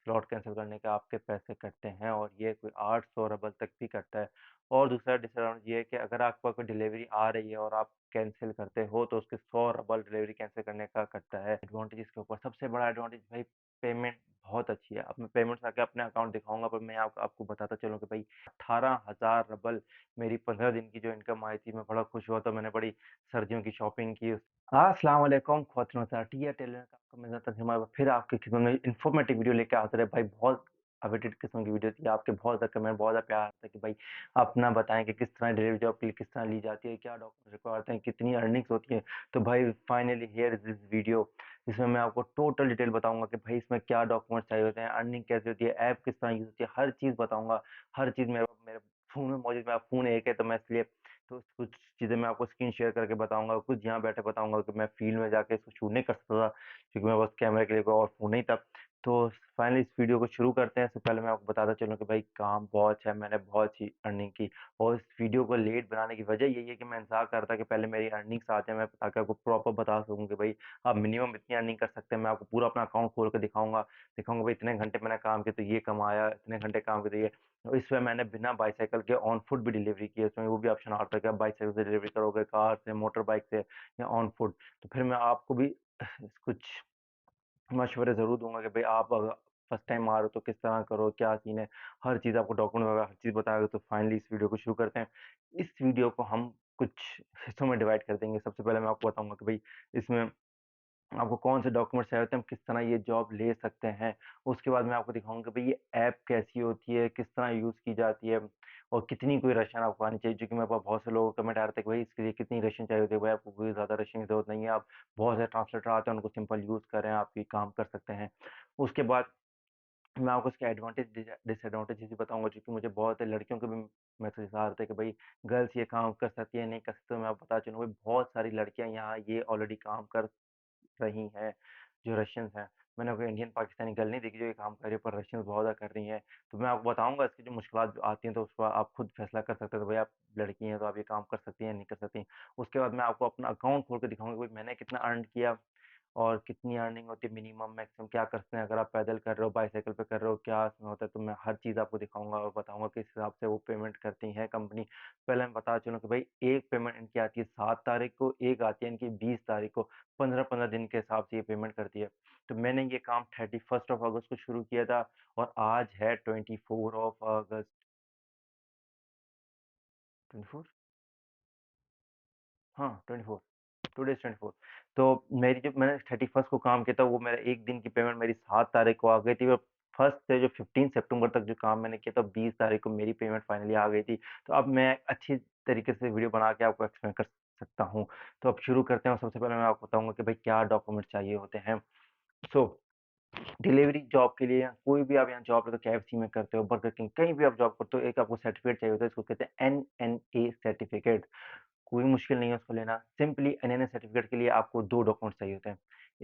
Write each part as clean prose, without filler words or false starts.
Slot cancel करने के आपके पैसे कटते हैं और ये कोई 800 रबल तक भी कटता है। और दूसरा डिसएडवांटेज ये है कि अगर आपको कोई डिलीवरी आ रही है और आप कैंसिल करते हो तो उसके 100 रबल डिलीवरी कैंसिल करने का कटता है। एडवांटेज इसके ऊपर सबसे बड़ा एडवांटेज भाई पेमेंट बहुत अच्छी है। अब मैं पेमेंट्स आके अपने अकाउंट दिखाऊँगा, पर मैं आपको बताता चलूँ कि भाई 18,000 रबल मेरी 15 दिन की जो इनकम आई थी, मैं बड़ा खुश हुआ, तो मैंने बड़ी सर्दियों की शॉपिंग की। अस्सलाम वालेकुम ख्वातीन हज़रात, टिया टेलर का आपका मेज़बान तस्लीमा फिर आपकी खिदमत में इन्फॉर्मेटिव वीडियो लेके हाज़िर है। भाई बहुत अवेटेड किस्म की वीडियो थी, आपके बहुत ज़्यादा कमेंट, बहुत ज़्यादा प्यार आता है कि भाई अपना बताएँ कि किस तरह डिलीवरी जॉब के लिए किस तरह ली जाती है, क्या डॉक्यूमेंट्स रिक्वायर होते हैं, कितनी अर्निंग्स होती है। तो भाई finally here is this video, इसमें मैं आपको टोटल डिटेल बताऊँगा कि भाई इसमें क्या डॉक्यूमेंट्स चाहिए होते हैं, अर्निंग कैसे होती है, ऐप किस तरह यूज़ होती है, हर चीज़ बताऊँगा। हर चीज़ मेरे मेरे फ़ोन में मौजूद है, मेरा फ़ोन एक है तो मैं इसलिए तो कुछ चीज़ें मैं आपको स्क्रीन शेयर करके बताऊँगा, कुछ यहाँ बैठे बताऊँगा कि मैं फ़ील्ड में जाके इसको शूट नहीं कर सकता था, क्योंकि मेरे पास कैमरे के लिए कोई और फ़ोन नहीं था। तो फाइनली इस वीडियो को शुरू करते हैं। इससे पहले मैं आपको बताता चलूँ कि भाई काम बहुत है, मैंने बहुत अच्छी अर्निंग की और इस वीडियो को लेट बनाने की वजह यही है कि मैं इंतज़ार कर रहा था कि पहले मेरी अर्निंग्स आ जाए, मैं ताकि आपको प्रॉपर बता सकूँ कि भाई आप मिनिमम इतनी अर्निंग कर सकते हैं। मैं आपको पूरा अपना अकाउंट खोल के दिखाऊँगा भाई इतने घंटे मैंने काम किया तो ये कमाया, इतने घंटे काम किया तो ये। तो इसमें मैंने बिना बाईसाइकिल के ऑन फुट भी डिलीवरी की है, इसमें वो भी ऑप्शन आता है कि आप बाईसाइकिल से डिलीवरी करोगे, कार से, मोटर बाइक से या ऑन फुट। तो फिर मैं आपको भी कुछ मशवरे ज़रूर दूँगा कि भई आप अगर फर्स्ट टाइम आ रहे हो तो किस तरह करो, क्या सीन है, हर चीज़ आपको डॉक्यूमेंट वगैरह हर चीज़ बताएगा। तो फाइनली इस वीडियो को शुरू करते हैं। इस वीडियो को हम कुछ हिस्सों में डिवाइड कर देंगे। सबसे पहले मैं आपको बताऊँगा कि भई इसमें आपको कौन से डॉक्यूमेंट्स चाहिए होते हैं, हम किस तरह ये जॉब ले सकते हैं। उसके बाद मैं आपको दिखाऊँगा भई ये ऐप कैसी होती है, किस तरह यूज़ की जाती है और कितनी कोई रशियन आपको आनी चाहिए। क्योंकि मेरे पास बहुत से लोगों के कमेंट आ रहे थे कि भाई इसके लिए कितनी रशियन चाहिए होती है। भाई आपको कोई ज़्यादा रशियन की ज़रूरत नहीं है, आप बहुत से ट्रांसलेटर आते हैं, उनको सिंपल यूज़ करें, आप ये काम कर सकते हैं। उसके बाद मैं आपको इसके एडवांटेज डिसएडवांटेजेस भी बताऊँगा, क्योंकि मुझे बहुत लड़कियों के भी मैसेजेस आ रहे थे कि भाई गर्ल्स ये काम कर सकती है, नहीं कर सकती। तो मैं आपको बताना चाहूँगा भाई बहुत सारी लड़कियाँ यहाँ ये ऑलरेडी काम कर रही हैं, जो रशियंस हैं। मैंने कोई इंडियन पाकिस्तानी गर्ल नहीं देखी जो ये काम कर रही है, पर रशियंस बहुत ज़्यादा कर रही हैं। तो मैं आपको बताऊँगा इसकी जो मुश्किलात आती हैं, तो उसको आप खुद फैसला कर सकते हो, तो भाई आप लड़की हैं तो आप ये काम कर सकती हैं या नहीं कर सकती। उसके बाद मैं आपको अपना अकाउंट खोल के दिखाऊँगा कि भाई मैंने कितना अर्न किया और कितनी अर्निंग होती है, मिनिमम, मैक्सिमम क्या कर सकते हैं, अगर आप पैदल कर रहे हो, बाइसाइकिल पे कर रहे हो, क्या इसमें होता है, तो मैं हर चीज़ आपको दिखाऊँगा और बताऊँगा किस हिसाब से वो पेमेंट करती है कंपनी। पहले मैं बताना चलूँ कि भाई एक पेमेंट इनकी आती है 7 तारीख को, एक आती है इनकी 20 तारीख को, 15-15 दिन के हिसाब से ये पेमेंट करती है। तो मैंने ये काम 31st ऑफ अगस्त को शुरू किया था और आज है 24 ऑफ अगस्त, 24? हाँ, 24, टुडे इज़ 24। तो मेरी जो मैंने 31st को काम किया था, वो मेरा 1 दिन की पेमेंट मेरी 7 तारीख को आ गई थी और फर्स्ट से जो 15 सितंबर तक जो काम मैंने किया था, 20 तारीख को मेरी पेमेंट फाइनली आ गई थी। तो अब मैं अच्छी तरीके से वीडियो बना के आपको एक्सप्लेन कर सकता हूँ। तो अब शुरू करते हैं और सबसे पहले मैं आपको बताऊँगा कि भाई क्या डॉक्यूमेंट चाहिए होते हैं। सो डिलीवरी जॉब के लिए कोई भी आप यहाँ जॉब करते हो, केएफसी में करते हो, बर्गर किंग, कहीं भी आप जॉब करते हो, एक आपको सर्टिफिकेट चाहिए होता है, इसको कहते हैं एनएनए सर्टिफिकेट। कोई मुश्किल नहीं है उसको लेना। सिंपली एनएनए सर्टिफिकेट के लिए आपको 2 डॉक्यूमेंट्स चाहिए होते हैं।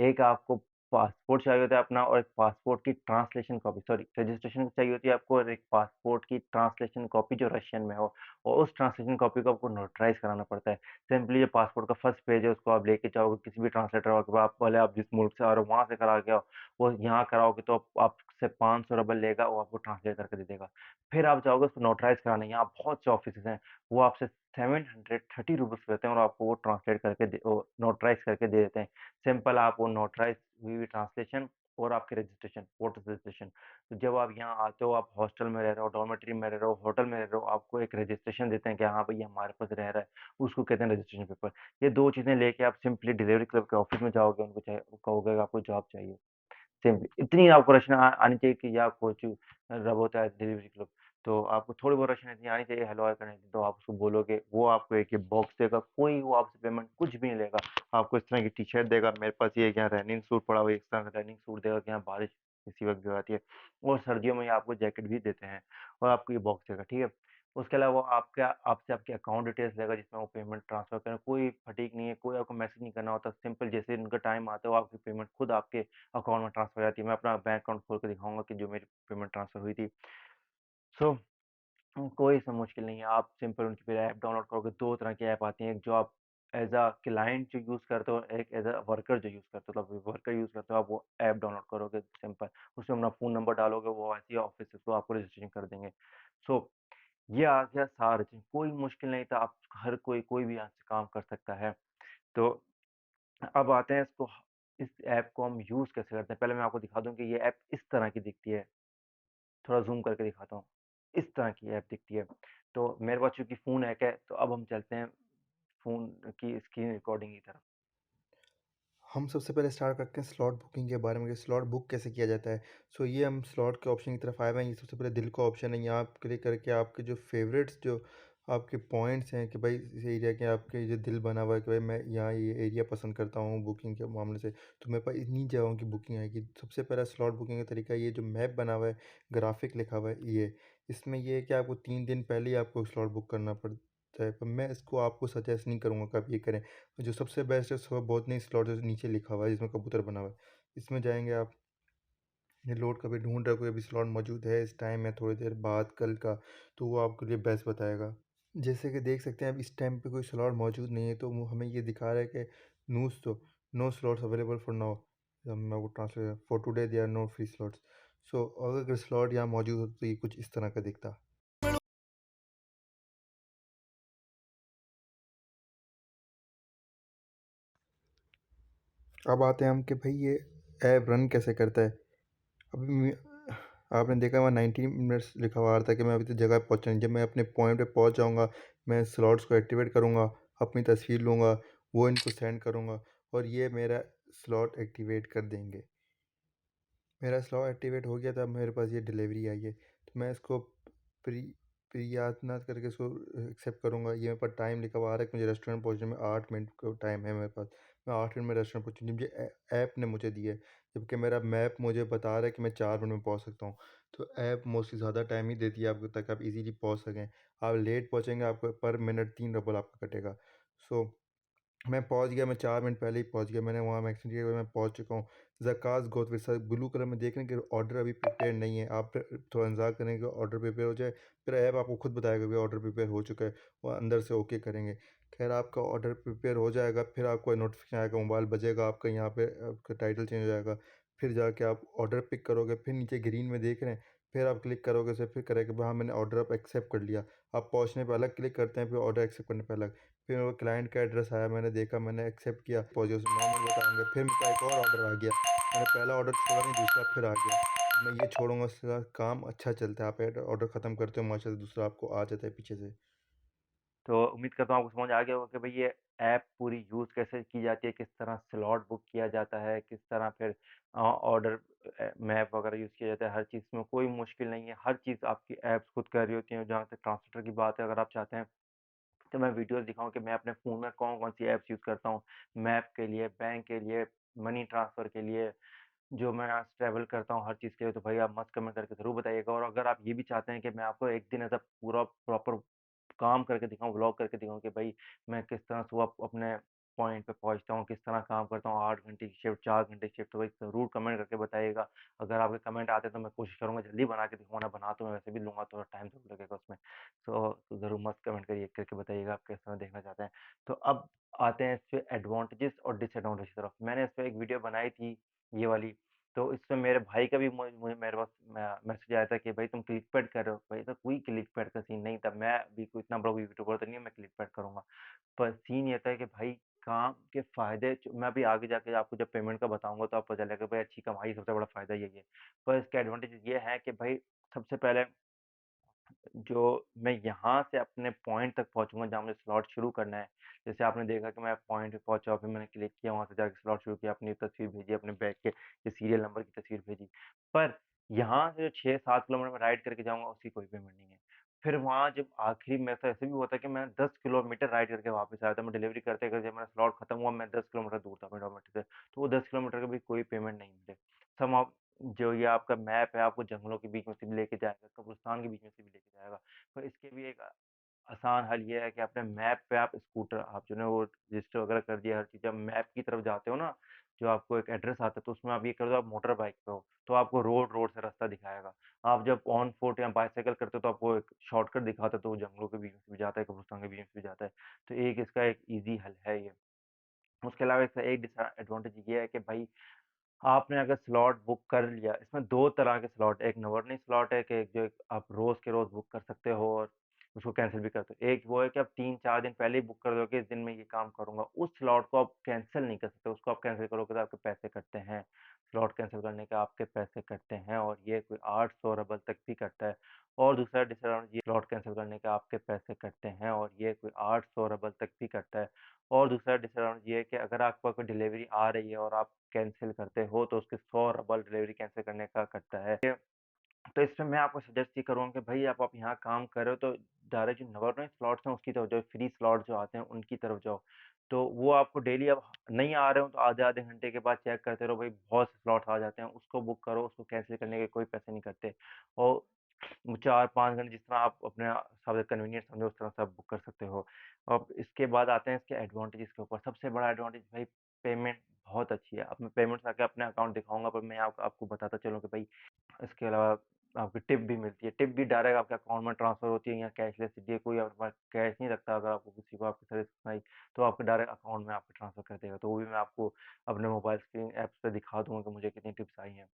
एक आपको पासपोर्ट चाहिए होता है अपना और एक पासपोर्ट की ट्रांसलेशन कॉपी, सॉरी, रजिस्ट्रेशन चाहिए होती है आपको और एक पासपोर्ट की ट्रांसलेशन कॉपी जो रशियन में हो और उस ट्रांसलेशन कॉपी को आपको नोटराइज़ कराना पड़ता है। सिंपली जो पासपोर्ट का फर्स्ट पेज है उसको आप लेके जाओगे किसी भी ट्रांसलेटर के पास, भले आप जिस मुल्क से आ रहे हो वहाँ से करा के आओ। वो यहाँ कराओगे तो आपसे 500 रुपए लेगा, वो आपको ट्रांसलेट करके दे देगा। फिर आप जाओगे उसको नोटराइज़ कराने, यहाँ बहुत से ऑफिसेज़ हैं, वो आपसे 730 रुपीज़ लेते हैं और आपको वो ट्रांसलेट करके वो नोटराइज़ करके दे देते हैं। सिंपल आप वो नोटराइज़ हुई हुई ट्रांसलेशन और आपकी रजिस्ट्रेशन, वोटर रजिस्ट्रेशन। तो जब आप यहाँ आते हो, आप हॉस्टल में रह रहे हो, डॉर्मेटरी में रह रहे हो, होटल में रह रहे हो, आपको एक रजिस्ट्रेशन देते हैं कि हाँ भई, ये हमारे पास रह रहा है, उसको कहते हैं रजिस्ट्रेशन पेपर। ये 2 चीज़ें लेके आप सिंपली डिलीवरी क्लब के ऑफिस में जाओगे, उनको कहोगे आपको जॉब चाहिए। सिंपली इतनी आपको रचना आनी चाहिए कि या कुछ रब होता है डिलीवरी क्लब, तो आपको थोड़ी बहुत रचना इतनी आनी चाहिए हेलो हाय करने की, तो आप उसको बोलोगे, वो आपको एक ये बॉक्स देगा, कोई वो आपसे पेमेंट कुछ भी नहीं लेगा। आपको इस तरह की टी-शर्ट देगा, मेरे पास ये यहाँ रनिंग सूट पड़ा हुआ है, इस तरह का रनिंग सूट देगा कि यहाँ बारिश किसी वक़्त भी हो जाती है और सर्दियों में ये आपको जैकेट भी देते हैं और आपको ये बॉक्स देगा, ठीक है? उसके अलावा आपका आपसे आपकी अकाउंट डिटेल्स लेगा जिसमें वो पेमेंट ट्रांसफर करें, कोई फटीग नहीं है, कोई आपको मैसेज नहीं करना होता, सिंपल जैसे उनका टाइम आता है वो आपकी पेमेंट खुद आपके अकाउंट में ट्रांसफर हो जाती है। मैं अपना बैंक अकाउंट खोल के दिखाऊँगा कि जो मेरी पेमेंट ट्रांसफर हुई थी। सो कोई इसमें मुश्किल नहीं है, आप सिंपल उनकी फिर ऐप डाउनलोड करोगे, 2 तरह की ऐप आती हैं, एक जो आप एज़ अ क्लाइंट जो यूज़ करते हो, एक एज़ अ वर्कर जो यूज़ करते हो, तो वर्कर यूज़ करते हो, आप वो ऐप डाउनलोड करोगे सिंपल, उसमें अपना फ़ोन नंबर डालोगे, वो ऐसे ही ऑफ़िस से आपको रजिस्ट्रेशन कर देंगे। सो ये आ गया सारा चीज़, कोई मुश्किल नहीं था, आप हर कोई भी यहाँ से काम कर सकता है। तो अब आते हैं इस ऐप को हम यूज़ कैसे करते हैं? पहले मैं आपको दिखा दूँ कि ये ऐप इस तरह की दिखती है। थोड़ा ज़ूम करके दिखाता हूँ। इस तरह की ऐप दिखती है। तो मेरे पास चूँकि फ़ोन हैक है, तो अब हम चलते हैं फ़ोन की स्क्रीन रिकॉर्डिंग की तरफ। हम सबसे पहले स्टार्ट करते हैं स्लॉट बुकिंग के बारे में कि स्लॉट बुक कैसे किया जाता है। सो ये हम स्लॉट के ऑप्शन की तरफ आए हुए हैं। ये सबसे पहले दिल का ऑप्शन है, यहाँ आप क्लिक करके आपके जो फ़ेवरेट्स जो आपके पॉइंट्स हैं कि भाई इस एरिया के आपके जो दिल बना हुआ है कि भाई मैं यहाँ ये एरिया पसंद करता हूँ बुकिंग के मामले से, तो मेरे पास इन्हीं जगहों की बुकिंग आएगी। सबसे पहला स्लॉट बुकिंग का तरीका ये जो मैप बना हुआ है, ग्राफ़िक लिखा हुआ है ये, इसमें ये है कि आपको 3 दिन पहले ही आपको स्लॉट बुक करना पड़ता है, पर मैं इसको आपको सजेस्ट नहीं करूँगा कि आप ये करें। जो सबसे बेस्ट है सो बोतनी स्लॉट जो नीचे लिखा हुआ है जिसमें कबूतर बना हुआ है, इसमें जाएँगे आप, ये लोड कभी ढूँढ रहे हो कोई अभी स्लॉट मौजूद है इस टाइम में थोड़ी देर बाद कल का, तो वो आपके लिए बेस्ट बताएगा। जैसे कि देख सकते हैं अब इस टाइम पे कोई स्लॉट मौजूद नहीं है, तो वो हमें ये दिखा रहा है कि नूस तो no slots available for now. मैं वो translate for today there are no free slots. So अगर स्लॉट यहाँ मौजूद हो तो ये कुछ इस तरह का दिखता। अब आते हैं हम कि भाई ये ऐप रन कैसे करता है। अभी आपने देखा हुआ 90 मिनट्स लिखा हुआ आ रहा था कि मैं अभी तो जगह पे पहुंचा नहीं। जब मैं अपने पॉइंट पे पहुंच जाऊंगा, मैं स्लॉट्स को एक्टिवेट करूंगा, अपनी तस्वीर लूंगा, वो इनको सेंड करूंगा और ये मेरा स्लॉट एक्टिवेट कर देंगे। मेरा स्लॉट एक्टिवेट हो गया था, मेरे पास ये डिलीवरी आई है, तो मैं इसको प्री प्रियातनाथ करके इसको एक्सेप्ट करूँगा। ये मेरे पास टाइम लिखा हुआ आ रहा है कि मुझे रेस्टोरेंट पहुँचने में 8 मिनट का टाइम है मेरे पास। मैं 8 मिनट में रेस्टोरेंट पहुँचूँ मुझे ऐप ने मुझे दी है, जबकि मेरा मैप मुझे बता रहा है कि मैं 4 मिनट में पहुँच सकता हूँ। तो ऐप मोस्टली ज़्यादा टाइम ही देती है आपको ताकि आप इजीली पहुँच सकें। आप लेट पहुँचेंगे आपको पर मिनट 3 रुपये आपका कटेगा। सो मैं पहुँच गया, मैं 4 मिनट पहले ही पहुँच गया, मैंने वहाँ मैक्सिमम किया, मैं पहुँच चुका हूँ। ज़कास गोत ब्लू कलर में देख रहे हैं कि ऑर्डर अभी प्रिपेयर नहीं है, आप थोड़ा इंतज़ार करेंगे कि ऑर्डर प्रिपेयर हो जाए, फिर ऐप आपको खुद बताएगा कि ऑर्डर प्रिपेयर हो चुका है, वो अंदर से ओके करेंगे। खैर आपका ऑर्डर प्रिपेयर हो जाएगा, फिर आपको नोटिफिकेशन आएगा, मोबाइल बजेगा आपका, यहाँ पे आपका टाइटल चेंज हो जाएगा, फिर जाके आप ऑर्डर पिक करोगे, फिर नीचे ग्रीन में देख रहे हैं, फिर आप क्लिक करोगे उसे, फिर करेगा हाँ मैंने ऑर्डर अब एक्सेप्ट कर लिया। आप पहुँचने पर अलग क्लिक करते हैं, फिर ऑर्डर एक्सेप्ट करने पर अलग। फिर वो क्लाइंट का एड्रेस आया, मैंने देखा, मैंने एक्सेप्ट किया, पहुँचे उसे 9 मिनट बताएँगे, फिर मेरे पास एक और ऑर्डर आ गया। मैंने पहला ऑर्डर छोड़ा नहीं, दूसरा फिर आ गया। मैं ये छोड़ूँगा, उसके बाद काम अच्छा चलता है, आप ऑर्डर ख़त्म करते हो माशाल्लाह से दूसरा आपको आ जाता है पीछे से। तो उम्मीद करता हूँ आपको समझ आ गया होगा कि भई ये ऐप पूरी यूज़ कैसे की जाती है, किस तरह स्लॉट बुक किया जाता है, किस तरह फिर ऑर्डर मैप वगैरह यूज़ किया जाता है, हर चीज़ में कोई मुश्किल नहीं है, हर चीज़ आपकी ऐप्स खुद कर रही होती हैं। जहाँ तक ट्रांसलेटर की बात है, अगर आप चाहते हैं तो मैं वीडियोज़ दिखाऊँ कि मैं अपने फ़ोन में कौन-कौन सी ऐप्स यूज़ करता हूँ, मैप के लिए, बैंक के लिए, मनी ट्रांसफ़र के लिए, जो मैं आज ट्रैवल करता हूँ हर चीज़ के लिए, तो भाई आप मस्त कमेंट करके ज़रूर बताइएगा। और अगर आप ये भी चाहते हैं कि मैं आपको एक दिन ऐसा पूरा प्रॉपर काम करके दिखाऊँ, व्लॉग करके दिखाऊँ कि भाई मैं किस तरह सुबह अपने पॉइंट पे पहुँचता हूँ, किस तरह काम करता हूँ, 8 घंटे की शिफ्ट, 4 घंटे की शिफ्ट, तो भाई ज़रूर कमेंट करके बताइएगा। अगर आपके कमेंट आते हैं तो मैं कोशिश करूँगा जल्दी बना के दिखाऊँ, वरना बना तो मैं वैसे भी लूँगा, थोड़ा टाइम ज़रूर लगेगा उसमें। तो ज़रूर मस्त कमेंट करिए करके बताइएगा आप किस तरह देखना चाहते हैं। तो अब आते हैं इसपे एडवांटेजेस और डिसएडवांटेज की तरफ। मैंने इसपे एक वीडियो बनाई थी ये वाली, तो इसमें मेरे भाई का भी मुझे मेरे पास मैसेज आया था कि भाई तुम क्लिकबैट कर रहे हो। भाई तो कोई क्लिकबैट का सीन नहीं था। मैं भी कोई इतना बड़ा यूट्यूबर तो नहीं हूँ मैं क्लिकबैट करूँगा। पर सीन ये था कि भाई काम के फ़ायदे मैं अभी आगे जाके आपको जब पेमेंट का बताऊँगा तो आपको पता चलेगा भाई अच्छी कमाई सबसे बड़ा फ़ायदा यही है। पर इसके एडवांटेज ये है कि भाई सबसे पहले जो मैं यहाँ से अपने पॉइंट तक पहुँचूँगा जहाँ मुझे स्लॉट शुरू करना है। जैसे आपने देखा कि मैं पॉइंट पे पहुँचा, फिर मैंने क्लिक किया, वहाँ से जाके स्लॉट शुरू किया, अपनी तस्वीर भेजी, अपने बैग के सीरियल नंबर की तस्वीर भेजी। पर यहाँ से जो 6-7 किलोमीटर मैं राइड करके जाऊँगा उसकी कोई पेमेंट नहीं है। फिर वहाँ जब आखिरी मेरे साथ ऐसे भी हुआ था कि मैं 10 किलोमीटर राइड करके वापस आया था। मैं डिलीवरी करते-करते जब मेरा स्लॉट खत्म हुआ मैं 10 किलोमीटर दूर था अपने डॉमिटरी से, तो वो 10 किलोमीटर का भी कोई पेमेंट नहीं मिले। समहाउ जो ये आपका मैप है आपको जंगलों के बीच में से भी लेके जाएगा, कब्रिस्तान के बीच में से भी लेके जाएगा। तो इसके भी एक आसान हल ये है कि अपने मैप पे आप स्कूटर आप जो है वो रजिस्टर वगैरह कर दिया हर चीज़। जब मैप की तरफ जाते हो ना, जो आपको एक एड्रेस आता है तो उसमें आप ये कर दो आप मोटर बाइक पे हो, तो आपको रोड रोड से रास्ता दिखाएगा। आप जब ऑन फुट या बाइसाइकिल करते हो तो आपको एक शॉर्टकट दिखाता है, तो वो जंगलों के बीच में से भी जाता है, कब्रिस्तान के बीच में से भी जाता है। तो एक इसका एक ईज़ी हल है ये। उसके अलावा इसका एक डिसएडवांटेज ये है कि भाई आपने अगर स्लॉट बुक कर लिया, इसमें 2 तरह के स्लॉट एक नवरनी स्लॉट है कि जो एक आप रोज़ के रोज़ बुक कर सकते हो और उसको कैंसल भी कर सकते हो। एक वो है कि आप 3-4 दिन पहले ही बुक कर दो कि इस दिन मैं ये काम करूँगा। उस स्लॉट को आप कैंसल नहीं कर सकते, उसको आप कैंसल करोगे तो आपके पैसे कटते हैं। स्लॉट कैंसल करने के आपके पैसे कटते हैं और ये कोई 800 रुपए तक भी कटता है। और दूसरा डिसएडवांटेज ये स्लॉट कैंसल करने के आपके पैसे कटते हैं और ये कोई 800 रुपए तक भी कटता है। और दूसरा डिसएडवांटेज ये है कि अगर आपका कोई डिलीवरी आ रही है और आप कैंसल करते हो तो उसके 100 डबल डिलीवरी कैंसल करने का कटता है। तो इसमें मैं आपको सजेस्ट ये करूँगा कि भई आप यहाँ काम कर रहे हो तो डायरेक्ट जो नवरत्न स्लॉट्स हैं उसकी तरफ जाओ, फ्री स्लॉट जो आते हैं उनकी तरफ जाओ। तो वो आपको डेली अब नहीं आ रहे हो तो आधे-आधे घंटे के बाद चेक करते रहो, भई बहुत से स्लॉट्स आ जाते हैं, उसको बुक करो, उसको कैंसल करने के कोई पैसे नहीं कटते। और 4-5 घंटे जिस तरह आप अपने हिसाब से कन्वीनियंट समझो उस तरह से आप बुक कर सकते हो। अब इसके बाद आते हैं इसके एडवांटेजेस के ऊपर। सबसे बड़ा एडवांटेज भाई पेमेंट बहुत अच्छी है। अब मैं पेमेंट्स आके अपने अकाउंट दिखाऊँगा पर मैं आपको बताता चलूँ कि भाई इसके अलावा आपको टिप भी मिलती है। टिप भी डायरेक्ट आपके अकाउंट में ट्रांसफ़र होती है या कैशलेस ये कोई आपके पास कैश नहीं रखता अगर आपको किसी को आपकी सर्विस सुनाई, तो आपके डायरेक्ट अकाउंट में आपको ट्रांसफ़र कर देगा। तो वो भी मैं आपको अपने मोबाइल स्क्रीन ऐप्स पे दिखा दूँगा कि मुझे कितनी टिप्स आई हैं।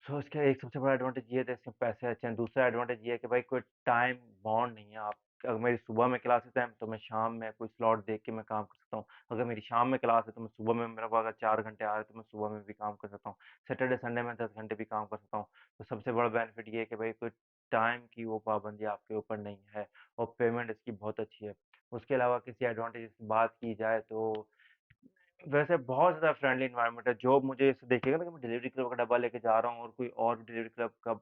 सो इसका एक सबसे बड़ा एडवांटेज ये है इसके पैसे अच्छे हैं। दूसरा एडवांटेज ये है कि भाई कोई टाइम बाउंड नहीं है। आप अगर मेरी सुबह में क्लासेस हैं तो मैं शाम में कोई स्लॉट देख के मैं काम कर सकता हूँ। अगर मेरी शाम में क्लास है तो मैं सुबह में मेरे पास अगर 4 घंटे आ रहे हैं तो मैं सुबह में भी काम कर सकता हूँ। सैटरडे संडे में 10 घंटे भी काम कर सकता हूँ। तो सबसे बड़ा बेनिफिट ये है कि भाई कोई टाइम की वो पाबंदी आपके ऊपर नहीं है और पेमेंट इसकी बहुत अच्छी है। उसके अलावा किसी एडवांटेज की बात की जाए तो वैसे बहुत ज़्यादा फ्रेंडली एनवायरनमेंट है, जो मुझे ऐसे देखिएगा ना कि मैं डिलीवरी क्लब का डब्बा लेके जा रहा हूँ और कोई और भी डिलीवरी क्लब का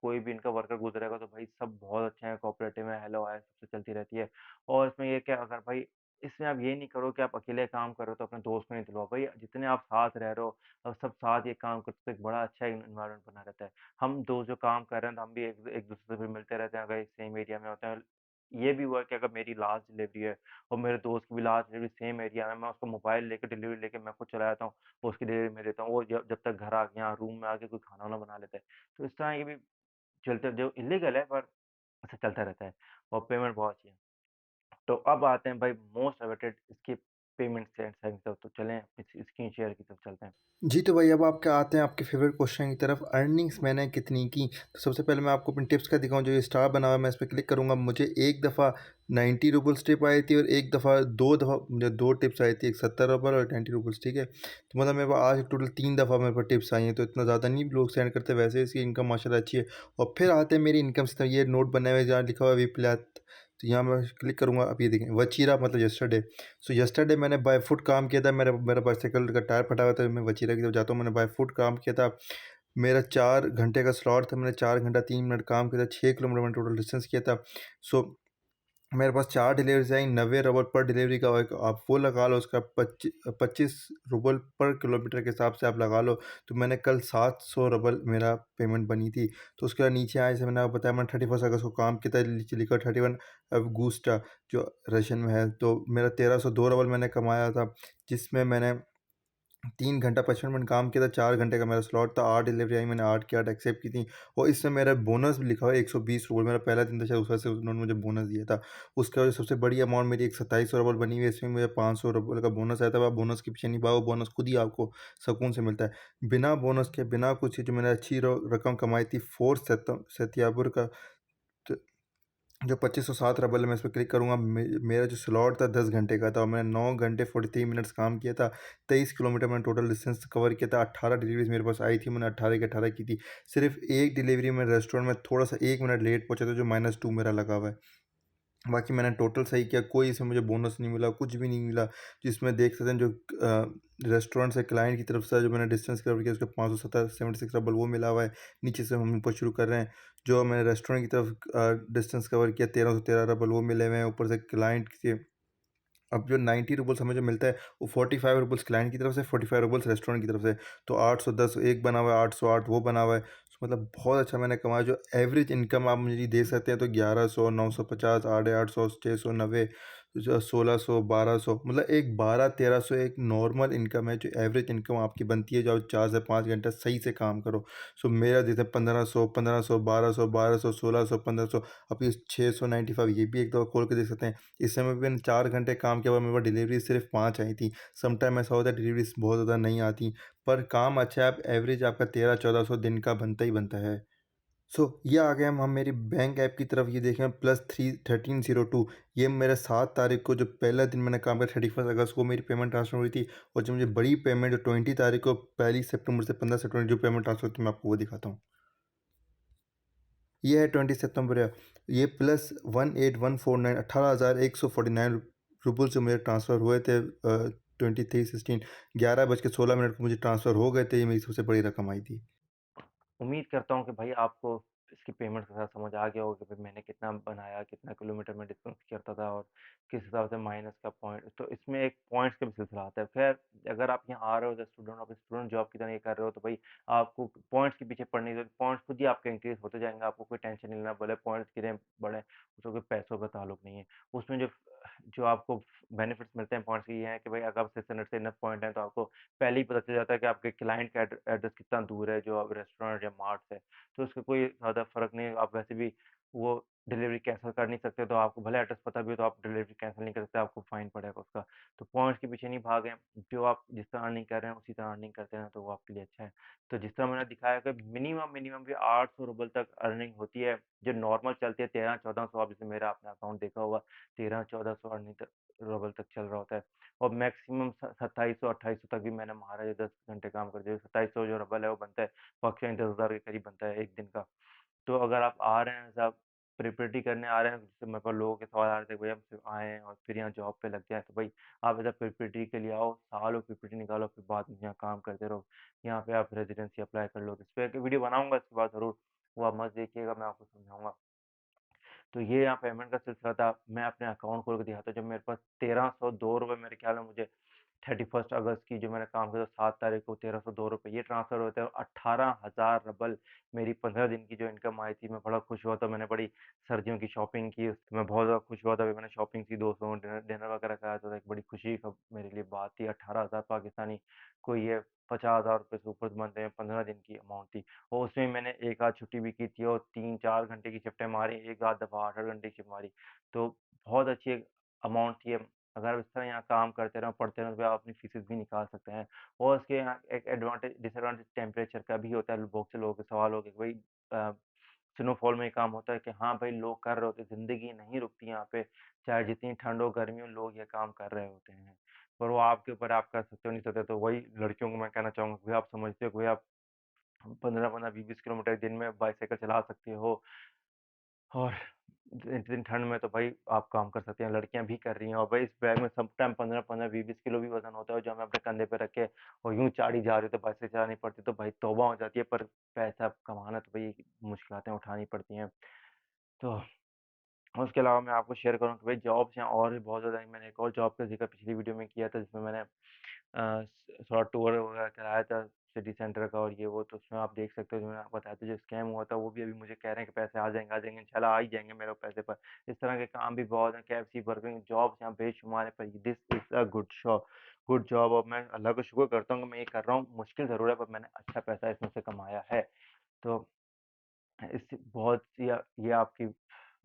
कोई भी इनका वर्कर गुज़रेगा तो भाई सब बहुत अच्छे हैं, कोऑपरेटिव हैं, हेलो हाय सबसे चलती रहती है। और इसमें ये क्या अगर भाई इसमें आप ये नहीं करो कि आप अकेले काम कर रहे हो तो अपने दोस्त को नहीं दिलवाओ, भाई जितने आप साथ रह रहे हो और सब साथ ये काम करते हो तो एक बड़ा अच्छा एनवायरनमेंट बना रहता है। हम 2 जो काम कर रहे हैं तो हम भी एक-दूसरे से फिर मिलते रहते हैं अगर सेम एरिया में होते हैं। ये भी हुआ कि अगर मेरी लास्ट डिलीवरी है और मेरे दोस्त की भी लास्ट डिलीवरी सेम एरिया में, मैं उसका मोबाइल लेके डिलीवरी लेके मैं खुद चला जाता हूँ, वो उसकी डिलीवरी मैं देता हूँ। वो जब जब तक घर आ गया, रूम में आके कोई खाना-वाना बना लेता है। तो इस तरह ये भी चलते जो इल्लीगल है पर ऐसा चलता रहता है और पेमेंट बहुत अच्छी है। तो अब आते हैं भाई मोस्ट अवेटेड इसकी पेमेंट से साइड की तरफ, तो चलें स्क्रीन शेयर की तरफ चलते हैं। जी, तो भाई अब आपके आते हैं आपके फ़ेवरेट क्वेश्चन की तरफ, अर्निंग्स मैंने कितनी की? तो सबसे पहले मैं आपको अपनी टिप्स का दिखाऊँ, जो ये स्टार बना हुआ है मैं इस पे क्लिक करूँगा, मुझे एक दफ़ा 90 रूपीज़ टिप आई थी और एक दफ़ा 2 दफ़ा मुझे 2 टिप्स आई थी, एक 70 रुपए और 90 रूपीज़, ठीक है? तो मतलब मेरे पास आज टोटल 3 दफ़ा मेरे पास टिप्स आई हैं, तो इतना ज़्यादा नहीं लोग सेंड करते, वैसे इसकी इनकम माशाल्लाह अच्छी है। और फिर आते हैं मेरी इनकम से, ये नोट बने हुए हैं जहाँ लिखा हुआ है विप्लत, तो यहाँ मैं क्लिक करूँगा, अब ये देखें वचीरा मतलब यस्टरडे। सो यस्टरडे मैंने बाय फुट काम किया था, मेरा मेरा बाइसाइकिल का टायर फटा हुआ था, मैं वचीरा की तरफ जाता हूँ, मैंने बाय फुट काम किया था। मेरा 4 घंटे का स्लॉट था, मैंने 4 घंटा 3 मिनट काम किया था, 6 किलोमीटर मैंने टोटल डिस्टेंस किया था। सो मेरे पास 4 डिलीवरीज़ आई, 90 रुपए पर डिलीवरी का एक आप वो लगा लो, उसका 25 रुपए पर किलोमीटर के हिसाब से आप लगा लो, तो मैंने कल 700 रुपए मेरा पेमेंट बनी थी। तो उसके बाद नीचे आए, जैसे मैंने आपको बताया, मैंने 31 अगस्त को काम किया था, नीचे लिखा 31 अगस्टा जो रशियन में है, तो मेरा 1302 रुपए मैंने कमाया था, जिसमें मैंने 3 घंटा 55 मिनट काम किया था, 4 घंटे का मेरा स्लॉट था, 8 डिलीवरी आई, मैंने 8 की 8 एक्सेप्ट की थी और इसमें मेरा बोनस भी लिखा हुआ है 120 रुपए, मेरा पहला दिन था शायद, उस वजह से उन्होंने मुझे बोनस दिया था। उसके बाद सबसे बड़ी अमाउंट मेरी एक 2700 रुपए बनी हुई है, इसमें मुझे 500 रुपए का बोनस आया था। अब आप बोनस के पीछे नहीं भागो, बोनस खुद ही आपको सुकून से मिलता है। बिना बोनस के, बिना कुछ, जो मैंने अच्छी रकम कमाई थी, फोर्थ सत्यापुर का, तो जो 2507 रबल है, मैं इस पे क्लिक करूँगा, मेरा जो स्लॉट था 10 घंटे का था और मैंने 9 घंटे 43 मिनट्स काम किया था। 23 किलोमीटर मैंने टोटल डिस्टेंस कवर किया था। 18 डिलीवरीज़ मेरे पास आई थी, मैंने 18 की 18 की थी। सिर्फ़ एक डिलीवरी में रेस्टोरेंट में थोड़ा-सा 1 मिनट लेट पहुँचा था, जो -2 मेरा लगा हुआ है। बाकी मैंने टोटल सही किया, कोई इसमें मुझे बोनस नहीं मिला, कुछ भी नहीं मिला। जिसमें देख सकते हैं, जो रेस्टोरेंट से क्लाइंट की तरफ से जो मैंने डिस्टेंस कवर किया, उसका 576 रबल वो मिला हुआ है। नीचे से हम ऊपर शुरू कर रहे हैं, जो मैंने रेस्टोरेंट की तरफ डिस्टेंस कवर किया, 1313 रबल वो मिले हुए हैं। ऊपर से क्लाइंट के, अब जो 90 रूपीज़ हमें जो मिलता है, वो 45 रूपीज़ क्लाइंट की तरफ से, 45 रूपीज़ रेस्टोरेंट की तरफ से, तो 810 एक बना हुआ है, 808 वो बना हुआ है। मतलब बहुत अच्छा मैंने कमाया, जो एवरेज इनकम आप मुझे दे सकते हैं तो 1100, 950, 850, 600, 90, जो 1600, 1200, मतलब एक 1200-1300 एक नॉर्मल इनकम है, जो एवरेज इनकम आपकी बनती है, जो आप 4 से 5 घंटा सही से काम करो। सो मेरा जैसे 1500, 1500, 1200, 1200, 1600, 1500, अब ये 695, ये भी एक दफ़ा खोल के देख सकते हैं। इस समय भी मैंने 4 घंटे काम किया हुआ, मेरे पास डिलीवरी सिर्फ़ 5 आई थी। समटाइम ऐसा होता है डिलीवरीज़ बहुत ज़्यादा नहीं आती। पर काम अच्छा है, आप एवरेज आपका 1300-1400 दिन का बनता ही बनता है। सो ये आ गए हम मेरी बैंक ऐप की तरफ, ये देखें प्लस 1302, ये मेरा 7 तारीख को जो पहला दिन मैंने काम किया, 31 अगस्त को मेरी पेमेंट ट्रांसफ़र हुई थी। और जो मुझे बड़ी पेमेंट जो 20 तारीख को, पहली सितंबर से 15 सितंबर जो पेमेंट ट्रांसफ़र हुई थी, मैं आपको वो दिखाता हूँ। ये है 20 सितंबर है, ये प्लस 18149, 18,149 रुपये से मेरे ट्रांसफ़र हुए थे। 23/16 11:16 को मुझे ट्रांसफ़र हो गए थे, ये मेरी सबसे बड़ी रकम आई थी। उम्मीद करता हूँ कि भाई आपको इसकी पेमेंट का सारा समझ आ गया होगा कि भाई मैंने कितना बनाया, कितना किलोमीटर में डिस्टेंस करता था और किस हिसाब से माइनस का पॉइंट, तो इसमें एक पॉइंट्स का भी सिलसिला आता है। खैर, अगर आप यहाँ आ रहे हो एज़ अ स्टूडेंट, आप स्टूडेंट जॉब की तरह ये कर रहे हो, तो भाई आपको पॉइंट्स के पीछे पड़ने की ज़रूरत, पॉइंट्स खुद ही आपके इंक्रीज़ होते जाएँगे, आपको कोई टेंशन नहीं लेना, भले पॉइंट्स गिरें, बढ़ें, उससे कोई पैसों का ताल्लुक नहीं है। उसमें जो जो आपको बेनिफिट्स मिलते हैं पॉइंट्स के, ये हैं कि भाई अगर आप 600 से इनफ पॉइंट हैं, तो आपको पहले ही पता चल जाता है कि आपके क्लाइंट का एड्रेस कितना दूर है, जो अब रेस्टोरेंट या मार्ट से। तो उसका कोई ज़्यादा फ़र्क नहीं है, आप वैसे भी वो डिलीवरी कैंसल कर नहीं सकते, तो आपको भले एड्रेस पता भी हो, तो आप डिलीवरी कैंसल नहीं कर सकते, आपको फ़ाइन पड़ेगा उसका। तो पॉइंट्स के पीछे नहीं भागें, जो आप जिस तरह अर्निंग कर रहे हैं, उसी तरह अर्निंग करते रहें, तो वो आपके लिए अच्छा है। तो जिस तरह मैंने दिखाया कि मिनिमम भी 800 रुपए तक अर्निंग होती है, जो नॉर्मल चलती है 13-1400, आप जैसे मेरा आपने अकाउंट देखा होगा, 13-1400 अर्निंग तक रुपए तक चल रहा होता है। और मैक्सिमम 2700-2800 तक भी मैंने मारा है, 10 घंटे काम करते हुए। 2700 जो रबल है वो बनता है, पॉकेट 10,000 के करीब बनता है 1 दिन का। तो अगर आप आ रहे हैं, ऐसा प्रिपरेटरी करने आ रहे हैं, जैसे मेरे पास लोगों के सवाल आ रहे थे, भैया हम सिर्फ आएँ और फिर यहाँ जॉब पे लग जाएँ, तो भाई आप ऐसा प्रिपरेटरी के लिए आओ, साल हो प्रिपरेटरी निकालो, फिर बाद में यहाँ काम करते रहो। यहाँ पे आप रेज़िडेंसी अप्लाई कर लो। तो इस पे एक वीडियो बनाऊँगा इसके बाद ज़रूर, वो आप मस्त देखिएगा, मैं आपको समझाऊँगा। तो ये यहाँ पेमेंट का सिलसिला था। मैं अपने अकाउंट खोल के दिखाता हूँ, जब मेरे पास ₹1302 मेरे ख्याल में मुझे 31 अगस्त की जो मैंने काम किया था 7 तारीख को, ₹1302 ये ट्रांसफ़र हुए थे और 18,000 रबल मेरी 15 दिन की जो इनकम आई थी, मैं बड़ा खुश हुआ था। मैंने बड़ी सर्दियों की शॉपिंग की, उसमें मैं बहुत ज़्यादा खुश हुआ था। फिर मैंने शॉपिंग की, दोस्तों को डिनर डिनर वगैरह कराया, तो एक बड़ी खुशी का मेरे लिए बात थी। 18,000 पाकिस्तानी, कोई ये ₹50,000 से ऊपर बनते हैं, 15 दिन की अमाउंट थी। और उसमें मैंने एक आध छुट्टी भी की थी और 3-4 घंटे की शिफ्टें मारी, एक आध दफ़ा 8-8 घंटे की शिफ्ट मारी। तो बहुत अच्छी एक अमाउंट थी। अगर आप इस तरह यहाँ काम करते रहें, पढ़ते रहें, तो आप अपनी फीसेस भी निकाल सकते हैं। और इसके यहाँ एक एडवांटेज डिसएडवांटेज टेम्परेचर का भी होता है। बहुत से लोगों के सवाल हो गए कि भाई स्नोफॉल में ये काम होता है कि हाँ भाई, लोग कर रहे होते हैं, ज़िंदगी नहीं रुकती यहाँ पे, चाहे जितनी ठंड हो, गर्मी हो, लोग ये काम कर रहे होते हैं। पर वो आपके ऊपर है, आप कर सकते हो, नहीं सकते। तो वही लड़कियों को मैं कहना चाहूँगा कि आप समझते हो कि भाई आप 15-15, 20-20 किलोमीटर दिन में बाइसाइकिल चला सकते हो और इतनी ठंड में तो भाई आप काम कर सकते हैं, लड़कियाँ भी कर रही हैं। और भाई इस बैग में सम टाइम 15-15, 20-20 किलो भी वज़न होता है, जो हमें अपने कंधे पे रख के और यूँ चाड़ी जा रहे हो, तो बाइसाइकिल चलानी पड़ती है, तो भाई तौबा हो जाती है। पर पैसा कमाना तो भई मुश्किलातें उठानी पड़ती हैं। तो उसके अलावा मैं आपको शेयर करूँ कि भाई जॉब्स यहाँ और भी बहुत ज़्यादा हैं। मैंने एक और जॉब का ज़िक्र पिछली वीडियो में किया था, जिसमें मैंने थोड़ा टूर वगैरह कराया था सिटी सेंटर का और ये वो, तो उसमें आप देख सकते हो, जो मैंने आपको बताया था, जो स्कैम हुआ था, वो भी अभी मुझे कह रहे हैं कि पैसे आ जाएँगे, इंशाल्लाह आ ही जाएँगे मेरे पैसे पर। इस तरह के काम भी बहुत हैं, केएफसी, बर्गर किंग, जॉब्स यहाँ बेशुमार हैं, पर this is a good job. और मैं अल्लाह का शुक्र करता हूँ कि मैं ये कर रहा हूँ। मुश्किल ज़रूर है, पर मैंने अच्छा पैसा इसमें से कमाया है। तो इससे बहुत सी ये आपकी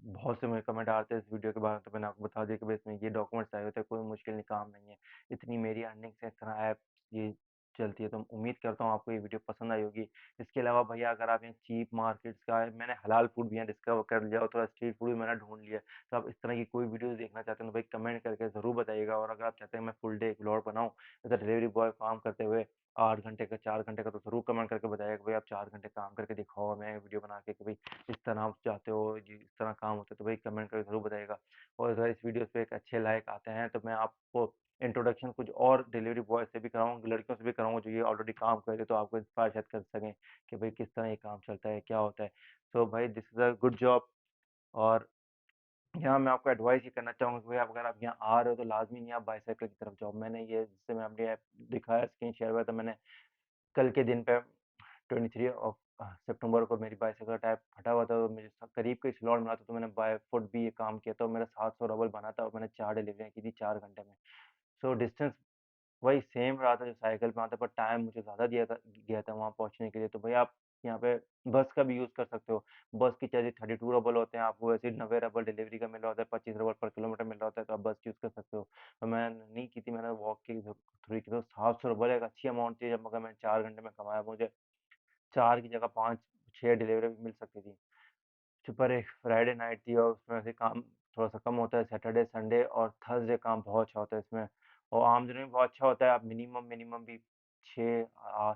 बहुत से मुझे कमेंट आते हैं इस वीडियो के बाद, तो मैंने आपको बता दिया कि भाई इसमें ये डॉक्यूमेंट्स चाहिए होते हैं, कोई मुश्किल नहीं, काम नहीं है। इतनी मेरी अर्निंग से इस तरह ऐप ये चलती है, तो उम्मीद करता हूँ आपको ये वीडियो पसंद आई होगी। इसके अलावा भैया अगर आप यहाँ चीप मार्केट्स का मैंने हलाल फूड भी यहाँ डिस्कवर कर लिया और थोड़ा स्ट्रीट फूड भी मैंने ढूँढ लिया है। तो आप इस तरह की कोई वीडियोज़ देखना चाहते हैं तो भाई कमेंट करके ज़रूर बताइएगा। और अगर आप चाहते हैं मैं फुल डे एक व्लॉग बनाऊँ, एज़ अ डिलीवरी बॉय काम करते हुए 8 घंटे का, 4 घंटे का, तो ज़रूर कमेंट करके बताइएगा कि भाई आप 4 घंटे काम करके दिखाओ हमें वीडियो बना के कि भाई इस तरह आप चाहते हो, जी इस तरह काम होता है, तो भाई कमेंट करके ज़रूर बताइएगा। और अगर इस वीडियो पे एक अच्छे लाइक आते हैं, तो मैं आपको इंट्रोडक्शन कुछ और डिलीवरी बॉय से भी कराऊँगा, लड़कियों से भी कराऊँगा जो ये ऑलरेडी काम कर रही है, तो आपको इंस्पायर शायद कर सकें कि भाई किस तरह ये काम चलता है, क्या होता है। सो भाई this is a good job. और यहाँ मैं आपको एडवाइस ये करना चाहूँगा कि भाई अगर आप यहाँ आ रहे हो, तो लाज़मी नहीं आप बाइसाइकिल की तरफ जाओ। मैंने ये जिससे मैं अपनी ऐप दिखाया, स्क्रीन शेयर हुआ था, मैंने कल के दिन पे 23 ऑफ सितंबर को मेरी बाइसाइकिल का टायर फटा हुआ था, तो मुझे स करीब का ही स्लॉट मिला था, तो मैंने बाय फुट भी ये काम किया, तो मेरा 700 रबल बना था और मैंने 4 डिलीवरियाँ की थी 4 घंटे में। सो डिस्टेंस वही सेम रहा था जो साइकिल पे आता, पर टाइम मुझे ज़्यादा दिया था गया था वहाँ पहुँचने के लिए। तो भई आप यहाँ पे बस का भी यूज़ कर सकते हो। बस के चार्जेज़ 32 रबल होते हैं, आपको वैसे ही 90 रबल डिलीवरी का मिल रहा होता है, 25 रबल पर किलोमीटर मिल रहा होता है, तो आप बस यूज़ कर सकते हो। तो मैंने नहीं की थी, मैंने वॉक की थोड़ी की, तो 700 रबल एक अच्छी अमाउंट थी, जब मगर मैंने 4 घंटे में कमाया, मुझे 4 की जगह 5-6 डिलीवरी भी मिल सकती थी। पर एक फ्राइडे नाइट थी और उसमें ऐसे काम थोड़ा-सा कम होता है, सैटरडे, संडे और थर्सडे काम बहुत अच्छा होता है इसमें और आम दिनों में बहुत अच्छा होता है, आप मिनिमम मिनिमम भी 6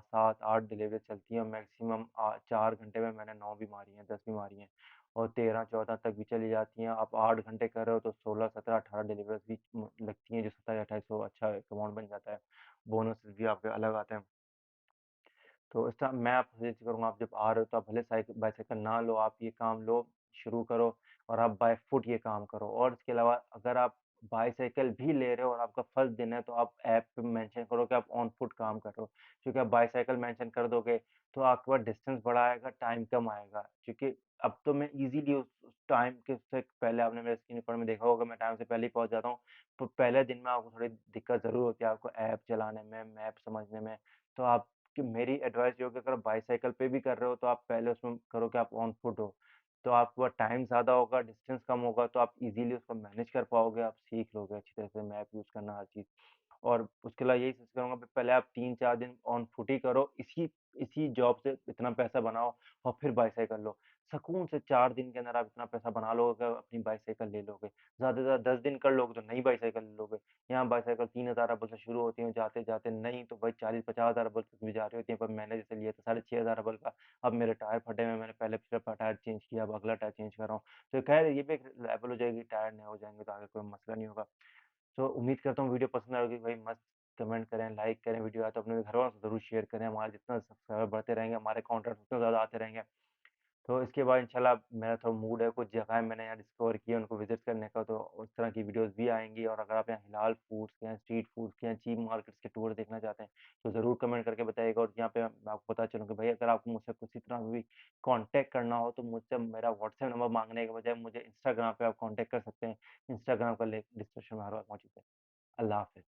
7, 8 डिलीवरी चलती हैं और मैक्सिमम 4 घंटे में मैंने 9 भी मारी हैं, 10 भी मारी हैं और 13-14 तक भी चली जाती हैं। आप 8 घंटे कर रहे हो तो 16, 17, 18 डिलीवरीज़ भी लगती हैं, जो 27-28 अच्छा एक अमाउंट बन जाता है। बोनसेस भी आपके अलग आते हैं। तो इस तरह मैं आपको सजेस्ट करूँगा आप जब आ रहे हो तो आप भले बाईसाइकिल ना लो, आप ये काम लो, शुरू करो और आप बाय फुट ये काम करो और इसके अलावा अगर आप बाईसाइकिल भी ले रहे हो और आपका फर्स्ट दिन है तो आप ऐप पे मेंशन करो कि आप ऑन फुट काम कर रहे हो। क्योंकि आप बाईसाइकिल मेंशन कर दोगे तो आपके पास डिस्टेंस बड़ा आएगा, टाइम कम आएगा। क्योंकि अब तो मैं ईज़िली उस टाइम के से पहले आपने मेरे स्क्रीन रिकॉर्ड में देखा होगा मैं टाइम से पहले ही पहुँच जाता हूँ। तो पहले दिन में आपको थोड़ी दिक्कत ज़रूर होती है, आपको ऐप चलाने में, मैप समझने में। तो आप कि मेरी एडवाइस ये होगी अगर आप बाईसाइकिल पे भी कर रहे हो तो आप पहले उसमें करो कि आप ऑन फुट हो। तो आपके पास टाइम ज़्यादा होगा, डिस्टेंस कम होगा तो आप ईज़िली उसको मैनेज कर पाओगे, आप सीख लोगे अच्छी तरह से मैप यूज़ करना हर चीज़। और उसके अलावा यही सजेस्ट करूँगा कि पहले आप 3-4 दिन ऑन फुट ही करो, इसी इसी जॉब से इतना पैसा बनाओ और फिर बाईसाइकिल लो। सुकून से 4 दिन के अंदर आप इतना पैसा बना लोगे, अपनी बाईसाइकिल ले लोगे। ज़्यादा से ज़्यादा 10 दिन कर लोगे तो नई बाईसाइकिल ले लोगे। यहाँ बाईसाइकिल 3000 रुपए से शुरू होती है, जाते-जाते नहीं तो भाई 40-50 हज़ार रुपए तक भी जा रही होती है, पर मैंने जैसे लिया था 6500 रुपए का। अब मेरे टायर फटे हुए हैं, मैंने पहले पिछला टायर चेंज किया, अब अगला टायर चेंज कर रहा हूँ। तो खैर ये भी एक लेवल हो जाएगी, टायर नए हो जाएँगे तो आगे कोई मसला नहीं होगा। तो उम्मीद करता हूँ वीडियो पसंद आएगी भाई मस्त कमेंट करें, लाइक करें, वीडियो आए तो अपने घरवालों से ज़रूर शेयर करें। हमारे जितना सब्सक्राइबर बढ़ते रहेंगे, हमारे कंटेंट उतने ज़्यादा आते रहेंगे। तो इसके बाद इंशाल्लाह मेरा थोड़ा मूड है, कुछ जगहें मैंने यहाँ डिस्कवर की है, उनको विज़िट करने का, तो उस तरह की वीडियोज़ भी आएँगी और अगर आप यहाँ हिलाल फूड्स के हैं, स्ट्रीट फूड्स के हैं, चीप मार्केट्स के टूर देखना चाहते हैं, तो ज़रूर कमेंट करके बताइएगा और यहाँ पे मैं आपको पता चलूँ कि भई अगर आपको मुझसे किसी तरह भी कॉन्टैक्ट करना हो, तो मुझसे मेरा व्हाट्सएप नंबर माँगने के बजाय मुझे इंस्टाग्राम पे आप कॉन्टैक्ट कर सकते हैं। इंस्टाग्राम का लिंक डिस्क्रिप्शन में हर बार मौजूद है। अल्लाह हाफ़िज़।